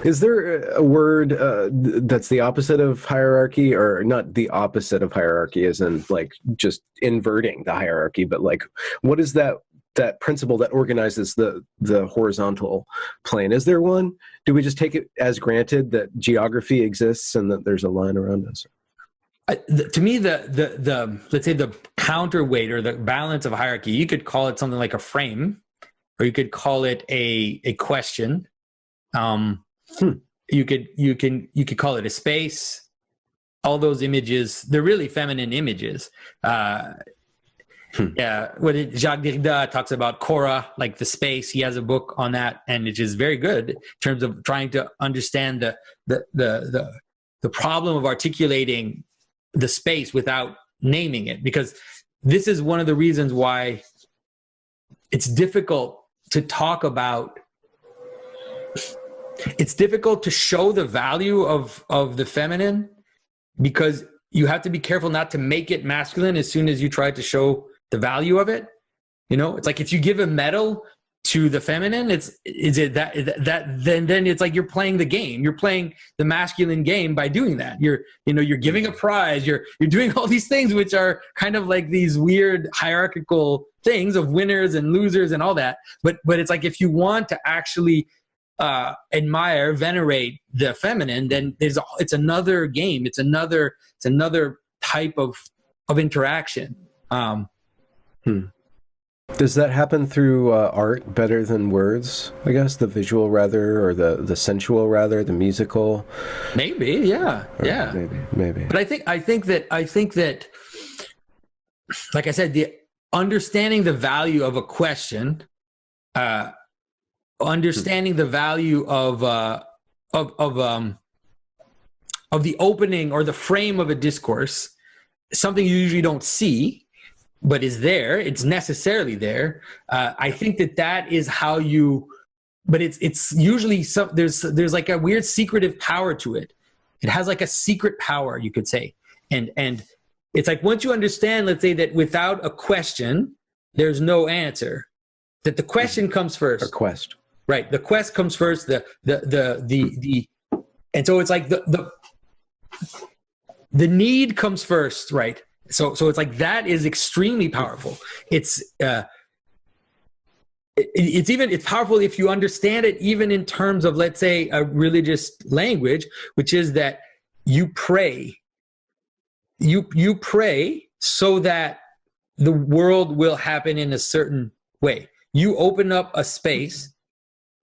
Is there a word that's the opposite of hierarchy, or not the opposite of hierarchy, as in like just inverting the hierarchy, but like what is that principle that organizes the horizontal plane? Is there one? Do we just take it as granted that geography exists and that there's a line around us? To me, the let's say the counterweight or the balance of hierarchy, you could call it something like a frame, or you could call it a question. You could call it a space. All those images, they're really feminine images. Yeah, Jacques Derrida talks about Cora, like the space. He has a book on that, and it is very good in terms of trying to understand the problem of articulating the space without naming it, because this is one of the reasons why it's difficult to talk about. It's difficult to show the value of the feminine, because you have to be careful not to make it masculine as soon as you try to show the value of it. You know, it's like if you give a medal to the feminine, then it's like you're playing the game. You're playing the masculine game by doing that. You're giving a prize. You're doing all these things which are kind of like these weird hierarchical things of winners and losers and all that. But it's like if you want to actually admire, venerate the feminine, then it's another game. It's another type of interaction. Does that happen through art better than words? I guess the visual rather, or the sensual rather, the musical. Maybe, yeah, or yeah, maybe. But I think that, like I said, the understanding the value of a question, understanding the value of the opening or the frame of a discourse, something you usually don't see, but is there. It's necessarily there. I think that is how you. But it's usually there's like a weird secretive power to it. It has like a secret power, you could say, and it's like once you understand, let's say, that without a question, there's no answer. That the question comes first. A quest. Right. The quest comes first. And so it's like the need comes first, right? So it's like that is extremely powerful. It's powerful if you understand it, even in terms of, let's say, a religious language, which is that you pray. You pray so that the world will happen in a certain way. You open up a space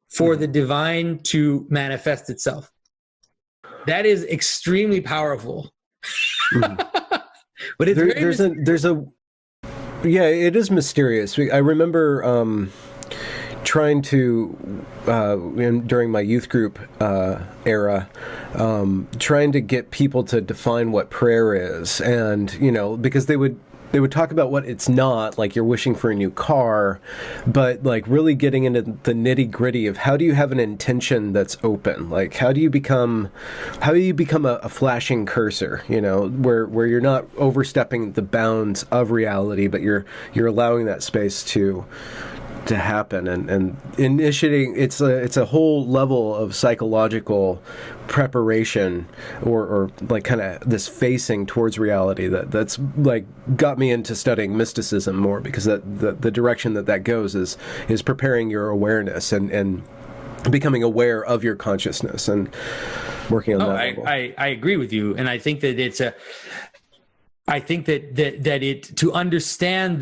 for the divine to manifest itself. That is extremely powerful. But it's it is mysterious. I remember trying to during my youth group era, trying to get people to define what prayer is, and because they would talk about what it's not, like you're wishing for a new car, but like really getting into the nitty gritty of how do you have an intention that's open? Like how do you become a flashing cursor, where you're not overstepping the bounds of reality, but you're allowing that space to happen and initiating. It's a whole level of psychological preparation or like kind of this facing towards reality that's like got me into studying mysticism more, because the direction that goes is preparing your awareness and becoming aware of your consciousness and working on that level. I agree with you, and I think that to understand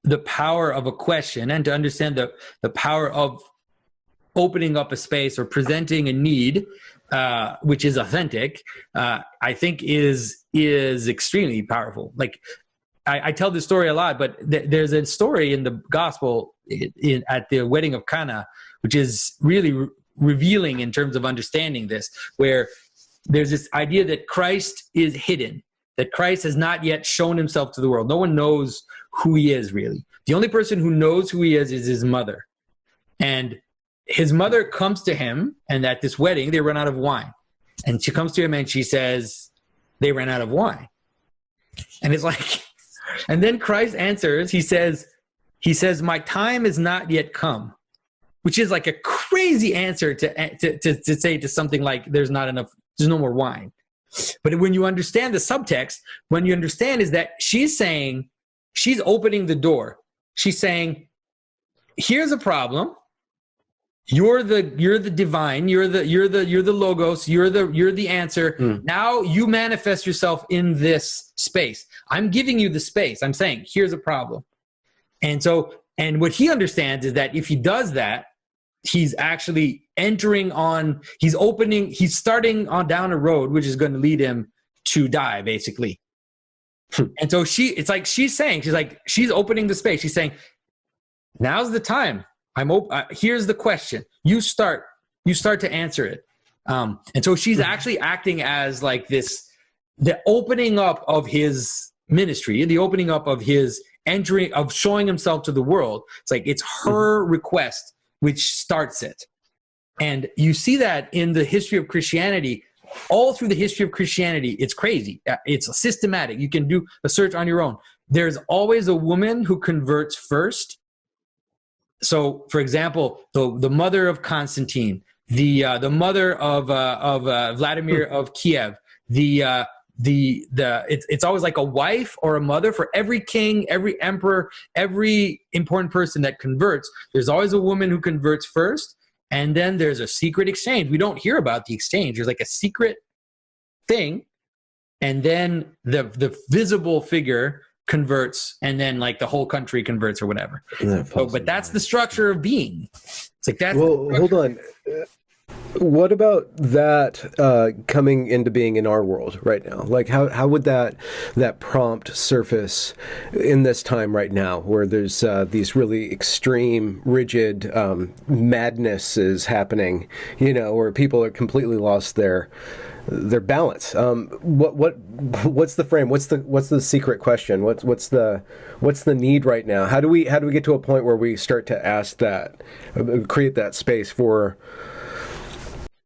the power of a question, and to understand the power of opening up a space or presenting a need, which is authentic, I think is extremely powerful. Like I tell this story a lot, but there's a story in the gospel at the wedding of Cana, which is really revealing in terms of understanding this, where there's this idea that Christ is hidden, that Christ has not yet shown himself to the world. No one knows who he is, really. The only person who knows who he is his mother. And his mother comes to him, and at this wedding, they run out of wine. And she comes to him and she says, they ran out of wine. And it's like, and then Christ answers, he says, my time is not yet come. which is like a crazy answer to say to something like there's no more wine. But when you understand the subtext, when you understand is that she's opening the door. She's saying, here's a problem. You're the divine. You're the logos. You're the answer. Now you manifest yourself in this space. I'm giving you the space. I'm saying, here's a problem. And what he understands is that if he does that, he's actually he's starting on down a road, which is going to lead him to die, basically. And so she's opening the space. She's saying, now's the time. Here's the question. You start to answer it. And so she's actually acting as like the opening up of his ministry, the opening up of his entry, of showing himself to the world. It's like, it's her request which starts it. And you see that in the history of Christianity, all through the history of Christianity. It's crazy. It's systematic. You can do a search on your own. There's always a woman who converts first. So, for example, the mother of Constantine, the mother of Vladimir of Kiev, it's always like a wife or a mother for every king, every emperor, every important person that converts. There's always a woman who converts first, and then there's a secret exchange. We don't hear about the exchange. There's like a secret thing, and then the visible figure converts, and then like the whole country converts or whatever. But that's the structure of being. It's like that. Well, hold on. What about that coming into being in our world right now? Like, how would that prompt surface in this time right now, where there's these really extreme, rigid madness is happening? Where people are completely lost their balance. What's the frame? What's the secret question? What's the need right now? How do we get to a point where we start to ask that, create that space for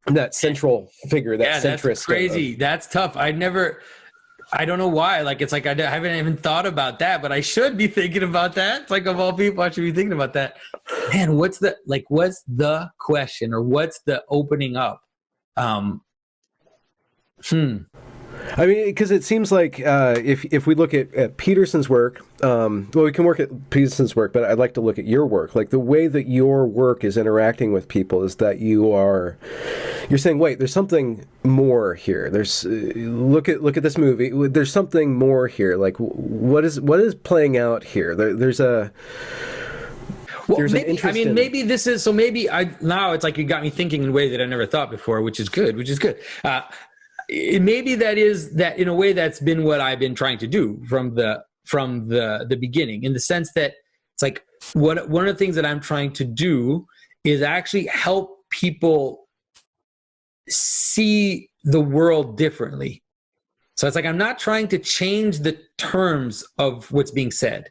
that central figure, that centrist? That's crazy. That's tough. I don't know why. Like, it's like I haven't even thought about that, but I should be thinking about that. It's like, of all people, I should be thinking about that. Man, what's the question, or what's the opening up? I mean, because it seems like if we look at Peterson's work, we can work at Peterson's work, but I'd like to look at your work. Like, the way that your work is interacting with people is that you're saying, wait, there's something more here. There's look at this movie. There's something more here. Like, what is playing out here? There's a. Well, maybe this is so. Maybe now it's like you got me thinking in a way that I never thought before, which is good. Maybe that in a way that's been what I've been trying to do from the beginning, in the sense that it's like one of the things that I'm trying to do is actually help people see the world differently. So it's like, I'm not trying to change the terms of what's being said.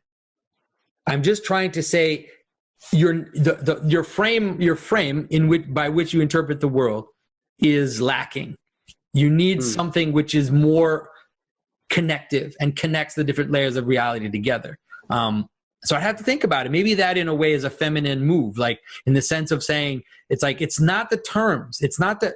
I'm just trying to say your frame by which you interpret the world is lacking. You need something which is more connective and connects the different layers of reality together. So I have to think about it. Maybe that in a way is a feminine move, like in the sense of saying, it's like, it's not the terms. It's not the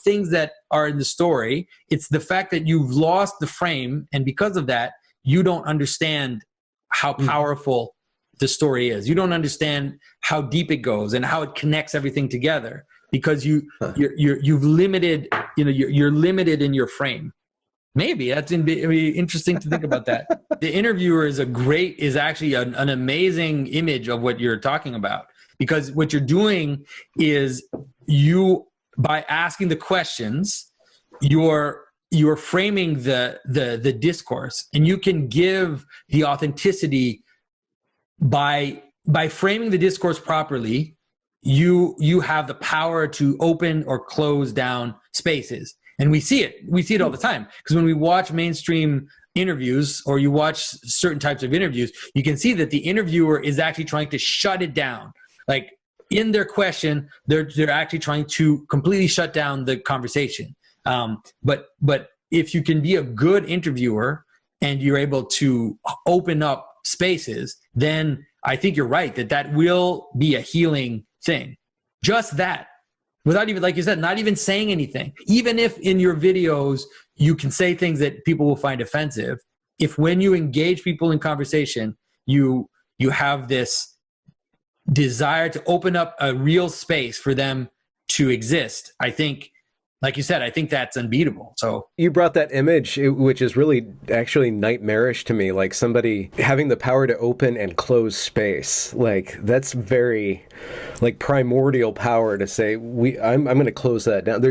things that are in the story. It's the fact that you've lost the frame. And because of that, you don't understand how powerful the story is. You don't understand how deep it goes and how it connects everything together, because you've limited, you're limited in your frame. Maybe that's interesting to think about that. The interviewer is actually an amazing image of what you're talking about, because what you're doing is by asking the questions, you're framing the discourse, and you can give the authenticity by framing the discourse properly. You have the power to open or close down spaces. And we see it all the time, because when we watch mainstream interviews, or you watch certain types of interviews, you can see that the interviewer is actually trying to shut it down. Like, in their question, they're actually trying to completely shut down the conversation. But if you can be a good interviewer and you're able to open up spaces, then I think you're right that will be a healing thing. Just that. Without even, like you said, not even saying anything. Even if in your videos you can say things that people will find offensive, if when you engage people in conversation, you have this desire to open up a real space for them to exist, I think, like you said, I think that's unbeatable. So you brought that image, which is really actually nightmarish to me, like somebody having the power to open and close space. Like that's very like primordial power to say, I'm going to close that down.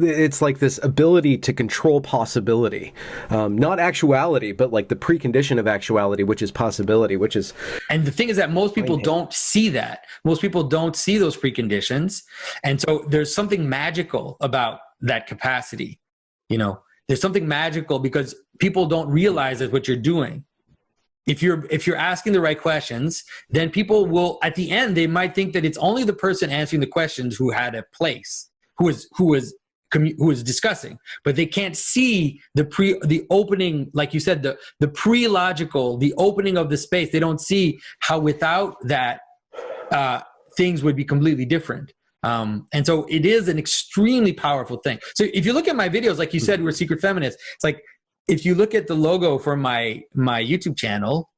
It's like this ability to control possibility, not actuality, but like the precondition of actuality, which is possibility, which is. And the thing is that most people don't see that. Most people don't see those preconditions. And so there's something magical about that capacity. You know, there's something magical because people don't realize that what you're doing. If you're asking the right questions, then people will, at the end, they might think that it's only the person answering the questions who had a place, who was discussing, but they can't see the opening, like you said, the pre-logical, the opening of the space. They don't see how without that, things would be completely different. And so it is an extremely powerful thing. So if you look at my videos, like you said, we're secret feminists. It's like, if you look at the logo for my YouTube channel,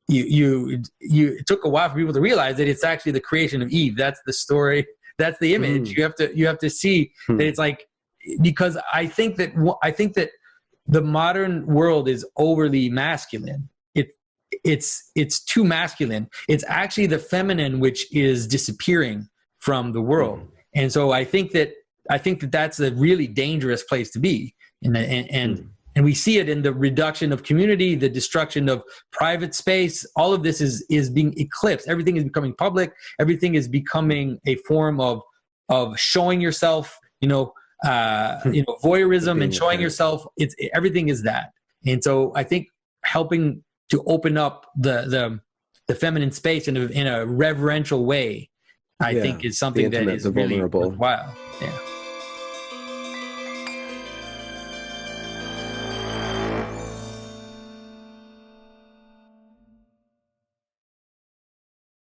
it took a while for people to realize that it's actually the creation of Eve. That's the story. That's the image. You have to see that it's like, because I think that the modern world is overly masculine. It's too masculine. It's actually the feminine which is disappearing from the world. And so I think that that's a really dangerous place to be. And we see it in the reduction of community, the destruction of private space. All of this is being eclipsed. Everything is becoming public. Everything is becoming a form of showing yourself, voyeurism and showing yourself. Everything is that. And so I think helping to open up the feminine space in a reverential way, I think is something that is really worthwhile. Yeah.